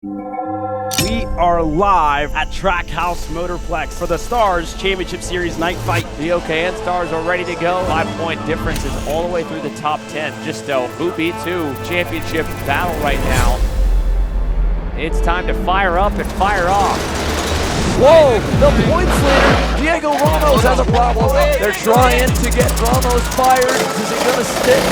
We are live at Trackhouse Motorplex for the Stars Championship Series night fight. The OKN Stars are ready to go. 5-point differences all the way through the top 10. Just a who beat who championship battle right now. It's time to fire up and fire off. Whoa, the points leader, Diego Ramos has a problem. They're trying to get Ramos fired. Is he gonna stick?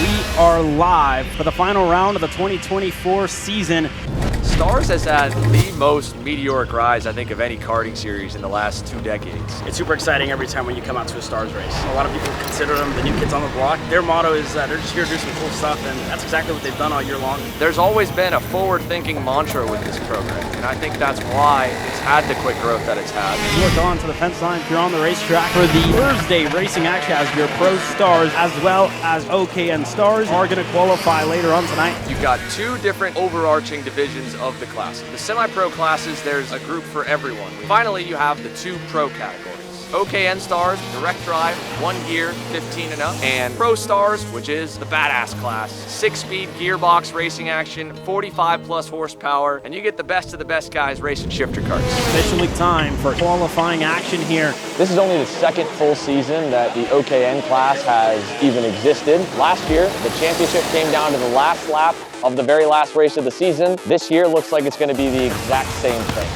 We are live for the final round of the 2024 season. Stars has had the most meteoric rise, I think, of any karting series in the last 2 decades. It's super exciting every time when you come out to a Stars race. A lot of people consider them the new kids on the block. Their motto is that they're just here to do some cool stuff, and that's exactly what they've done all year long. There's always been a forward-thinking mantra with this program, and I think that's why it's had the quick growth that it's had. You look on to the fence line if you're on the racetrack for the Thursday racing action as your Pro Stars as well as OKN Stars are going to qualify later on tonight. You've got 2 different overarching divisions of the class. The semi-pro classes, there's a group for everyone. Finally, you have the 2 pro categories. OKN Stars, direct drive, 1 gear, 15 and up, and Pro Stars, which is the badass class. 6-speed gearbox racing action, 45 plus horsepower, and you get the best of the best guys racing shifter karts. Officially time for qualifying action here. This is only the 2nd full season that the OKN class has even existed. Last year, the championship came down to the last lap of the very last race of the season. This year looks like it's going to be the exact same thing.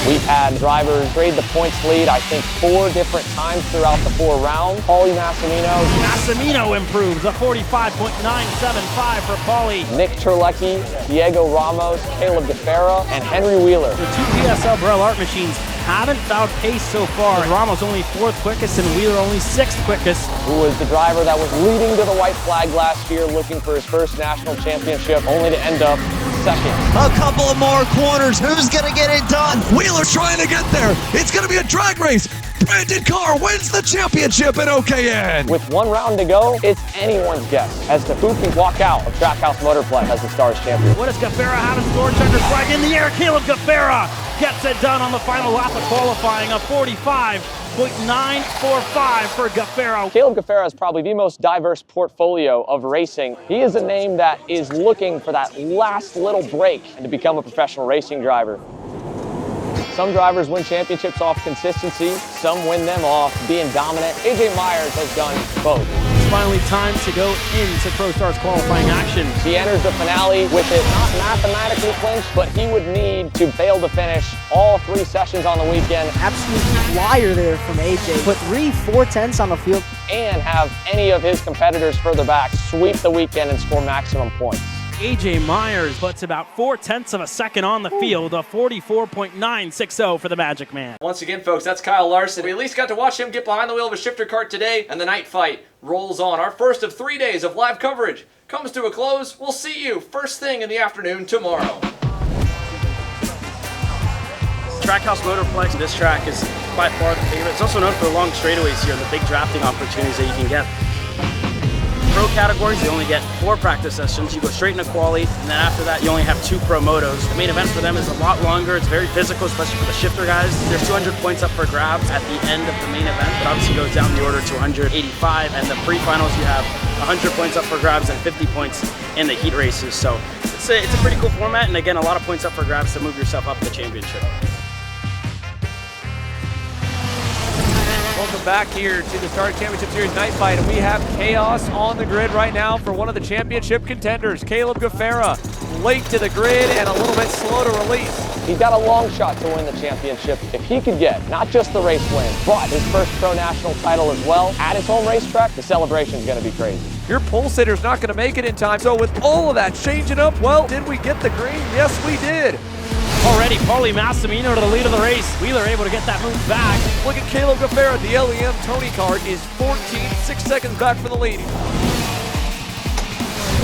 We've had drivers trade the points lead, I think, 4 different times throughout the 4 rounds. Paulie Massimino improves a 45.975 for Paulie. Nick Terlecki, Diego Ramos, Caleb Gaffera, and Henry Wheeler. The 2 PSL Burrell Art machines haven't found pace so far. Ramos only 4th quickest and Wheeler only 6th quickest. Who was the driver that was leading to the white flag last year, looking for his first national championship, only to end up 2nd. A couple of more corners. Who's going to get it done? Wheeler's trying to get there. It's going to be a drag race. Brandon Carr wins the championship at OKN. With 1 round to go, it's anyone's guess as to who can walk out of Trackhouse Motorplex as the Stars champion. What does Gaffera have in store? Checker flag in the air. Caleb Gaffera gets it done on the final lap of qualifying, a 45.945 for Gaffera. Caleb Gaffera is probably the most diverse portfolio of racing. He is a name that is looking for that last little break and to become a professional racing driver. Some drivers win championships off consistency, some win them off being dominant. AJ Myers has done both. It's finally time to go into Pro Stars qualifying action. He enters the finale with it not mathematically clinched, but he would need to fail to finish all 3 sessions on the weekend. Absolute flyer there from AJ. Put 3/4 on the field. And have any of his competitors further back sweep the weekend and score maximum points. AJ Myers puts about 0.4 of a second on the field, a 44.960 for the Magic Man. Once again, folks, that's Kyle Larson. We at least got to watch him get behind the wheel of a shifter kart today, and the night fight rolls on. Our first of 3 days of live coverage comes to a close. We'll see you first thing in the afternoon tomorrow. Trackhouse Motorplex, this track is by far the favorite. It's also known for the long straightaways here and the big drafting opportunities that you can get. Pro categories, you only get 4 practice sessions. You go straight into quali, and then after that, you only have 2 pro motos. The main event for them is a lot longer. It's very physical, especially for the shifter guys. There's 200 points up for grabs at the end of the main event, but obviously goes down the order to 185. And the pre-finals, you have 100 points up for grabs and 50 points in the heat races. So it's a pretty cool format, and again, a lot of points up for grabs to move yourself up the championship. Welcome back here to the Stars Championship Series night fight, and we have chaos on the grid right now for one of the championship contenders, Caleb Gaffera. Late to the grid and a little bit slow to release. He's got a long shot to win the championship. If he could get not just the race win, but his first pro national title as well at his home racetrack, the celebration's going to be crazy. Your pole sitter's not going to make it in time, so with all of that changing up, well, did we get the green? Yes, we did. Already, Paulie Massimino to the lead of the race. Wheeler able to get that move back. Look at Caleb Gaffera. The LEM Tony kart is 6 seconds back from the lead.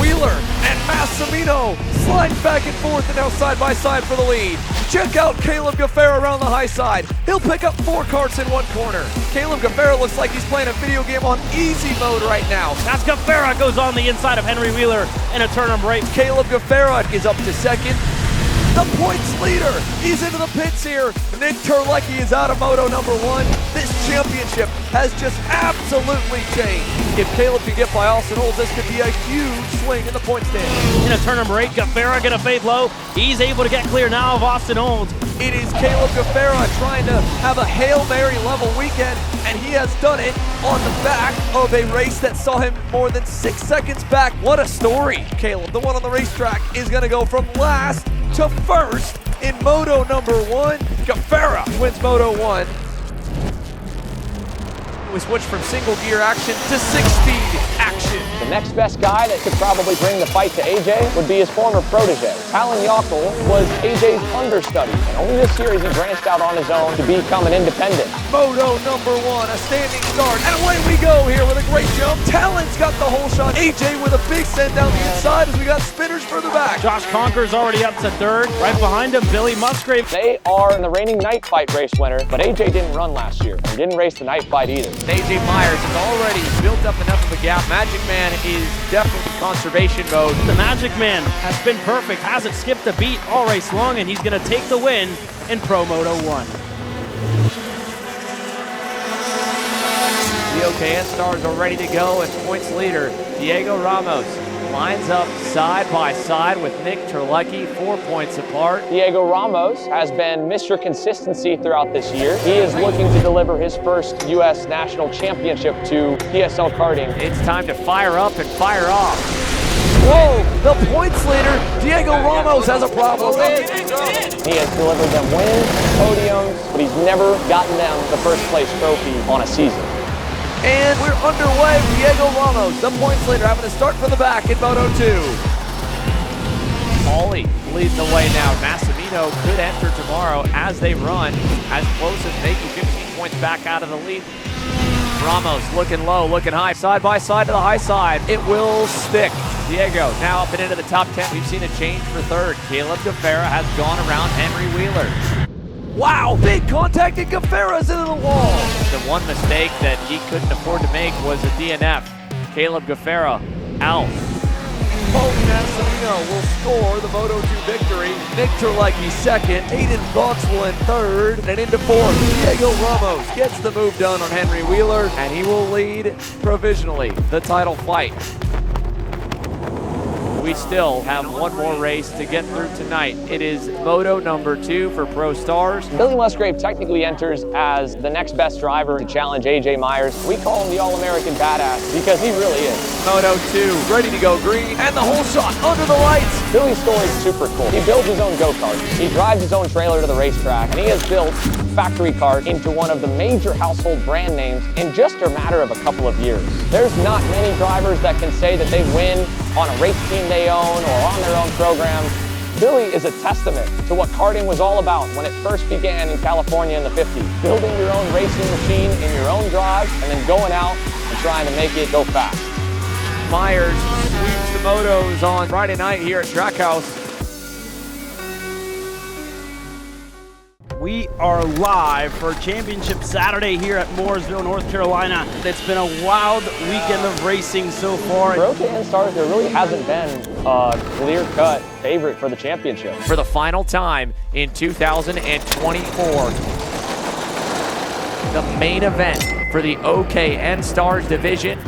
Wheeler and Massimino slide back and forth and now side by side for the lead. Check out Caleb Gaffera around the high side. He'll pick up 4 karts in 1 corner. Caleb Gaffera looks like he's playing a video game on easy mode right now. As Gaffera goes on the inside of Henry Wheeler in a turn right. Caleb Gaffera is up to 2nd. the points leader. He's into the pits here. Nick Terlecki is out of Moto number 1. This championship has just absolutely changed. If Caleb can get by Austin Olds, this could be a huge swing in the point stand. In a turn number 8, Gaffera gonna fade low. He's able to get clear now of Austin Olds. It is Caleb Gaffera trying to have a Hail Mary level weekend, and he has done it on the back of a race that saw him more than 6 seconds back. What a story. Caleb, the one on the racetrack, is gonna go from last to first in Moto number 1. Gaffera wins Moto 1. We switch from single gear action to 6-speed action. The next best guy that could probably bring the fight to AJ would be his former protege. Talon Yockel was AJ's understudy, and only this year has he branched out on his own to become an independent. Moto number 1, a standing start, and away we go here with a great jump. Talon's got the whole shot. AJ with a big send down the inside as we got spinners further back. Josh Conker's already up to 3rd. Right behind him, Billy Musgrave. They are the reigning night fight race winner, but AJ didn't run last year and didn't race the night fight either. AJ Myers has already built up enough of a gap. Magic Man is definitely conservation mode. The Magic Man has been perfect, hasn't skipped a beat all race long, and he's gonna take the win in Pro Moto 1. The OKN stars are ready to go, and points leader Diego Ramos lines up side by side with Nick Terlecki, 4 points apart. Diego Ramos has been Mr. Consistency throughout this year. He is looking to deliver his first U.S. National Championship to PSL Karting. It's time to fire up and fire off. Whoa, the points leader, Diego Ramos, has a problem. He has delivered them wins, podiums, but he's never gotten them the first place trophy on a season. And we're underway. Diego Ramos, the points leader, having to start from the back in Moto 2. Pauly leading the way now. Massimino could enter tomorrow as they run as close as making 15 points back out of the lead. Ramos looking low, looking high, side by side to the high side. It will stick. Diego now up and into the top 10. We've seen a change for 3rd. Caleb Gaffera has gone around Henry Wheeler. Wow, big contact and Gaffera's into the wall. The one mistake that he couldn't afford to make was a DNF. Caleb Gaffera out. Pauly Massimino will score the Moto 2 victory. Nick Terlecki 2nd, Aiden Boxwell in 3rd, and into 4th. Diego Ramos gets the move done on Henry Wheeler, and he will lead provisionally the title fight. We still have one more race to get through tonight. It is Moto number 2 for Pro Stars. Billy Musgrave technically enters as the next best driver to challenge AJ Myers. We call him the All-American Badass because he really is. Moto 2 Ready to go green, and the whole shot under the lights. Billy's story is super cool. He builds his own go-kart. He drives his own trailer to the racetrack, and he has built Factory Kart into one of the major household brand names in just a matter of a couple of years. There's not many drivers that can say that they win on a race team they own or on their own program. Billy is a testament to what karting was all about when it first began in California in the 50s. Building your own racing machine in your own garage and then going out and trying to make it go fast. Myers sweeps the motos on Friday night here at Trackhouse. We are live for Championship Saturday here at Mooresville, North Carolina. It's been a wild weekend of racing so far. For OKN Stars, there really hasn't been a clear-cut favorite for the championship. For the final time in 2024, the main event for the OKN Stars division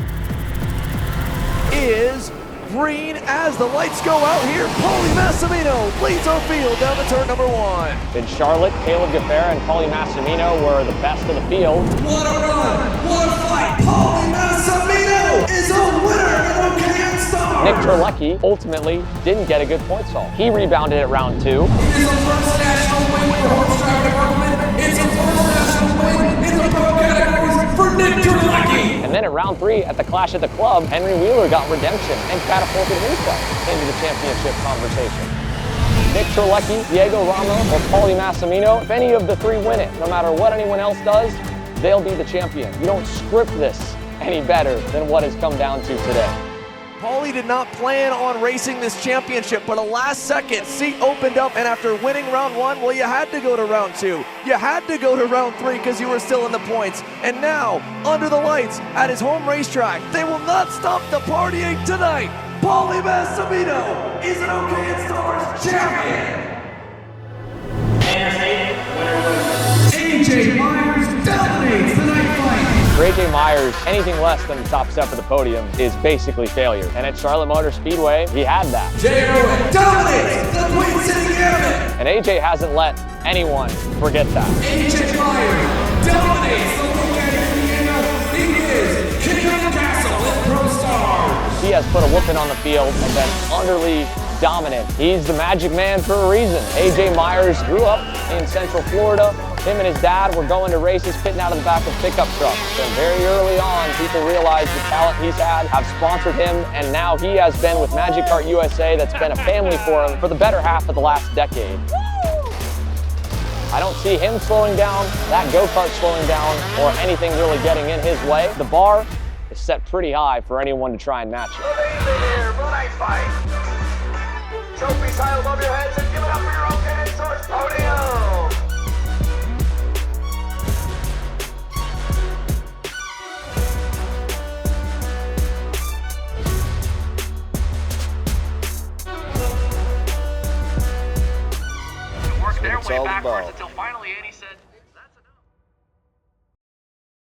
is green as the lights go out here. Pauly Massimino leads our field down to turn number 1. In Charlotte, Caleb Gaffera and Pauly Massimino were the best of the field. What a run! What a fight! Pauly Massimino is a winner in OKN Stars! Nick Terlecki ultimately didn't get a good point haul. He rebounded at round 2. It is the first national win for Horse Drive Department. It's the first national win in the pro categories for Nick Terlecki. And then at round 3 at the Clash at the Club, Henry Wheeler got redemption and catapulted himself into the championship conversation. Nick Terlecki, Diego Ramos, or Pauly Massimino, if any of the 3 win it, no matter what anyone else does, they'll be the champion. You don't script this any better than what has come down to today. Pauly did not plan on racing this championship, but a last-second seat opened up, and after winning round 1, well, you had to go to round 2. You had to go to round 3 because you were still in the points. And now, under the lights at his home racetrack, they will not stop the partying tonight. Pauly Massimino is an OKN Stars champion. AJ Myers, anything less than the top step of the podium is basically failure. And at Charlotte Motor Speedway, he had that. Jay Irwin dominates the Queen City Gambit. And AJ hasn't let anyone forget that. AJ Myers dominates the weekend in Indiana. He is King of the Castle with Pro Stars. He has put a whooping on the field and been utterly dominant. He's the magic man for a reason. AJ Myers grew up in Central Florida. Him and his dad were going to races, pitting out of the back of pickup trucks. And very early on, people realized the talent he's had, have sponsored him, and now he has been with Magic Kart USA. That's been a family for him for the better half of the last decade. I don't see him slowing down, that go-kart slowing down, or anything really getting in his way. The bar is set pretty high for anyone to try and match it. Trophies high above your heads and give it up for your OKN Source podium! Worked their way backwards until finally Andy said,